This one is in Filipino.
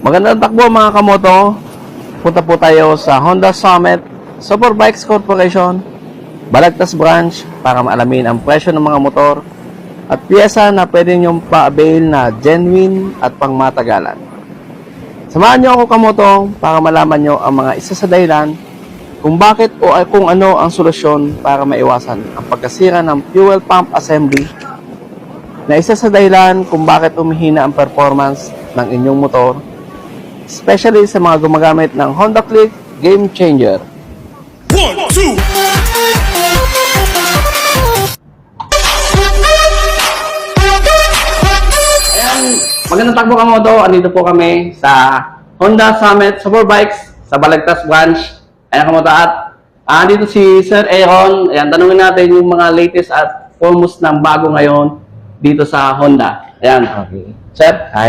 Magandang takbo mga kamoto. Punta po tayo sa Honda Summit Superbikes Corporation, Balagtas Branch para maalamin ang presyo ng mga motor at piyesa na pwede nyong pa-avail na genuine at pangmatagalan. Samahan nyo ako kamoto para malaman nyo ang mga isa sa dahilan kung bakit o kung ano ang solusyon para maiwasan ang pagkasira ng fuel pump assembly na isa sa dahilan kung bakit umihina ang performance ng inyong motor, especially sa mga gumagamit ng Honda Click Game Changer. 1, 2. Ayan, magandang takbo kamoto. Andito po kami sa Honda Summit Superbikes sa Balagtas Branch. Ayan kamoto at andito si Sir Aaron. Ayan, tanungin natin yung mga latest at foremost ng bago ngayon dito sa Honda. Ayan. Okay. Sir? Hello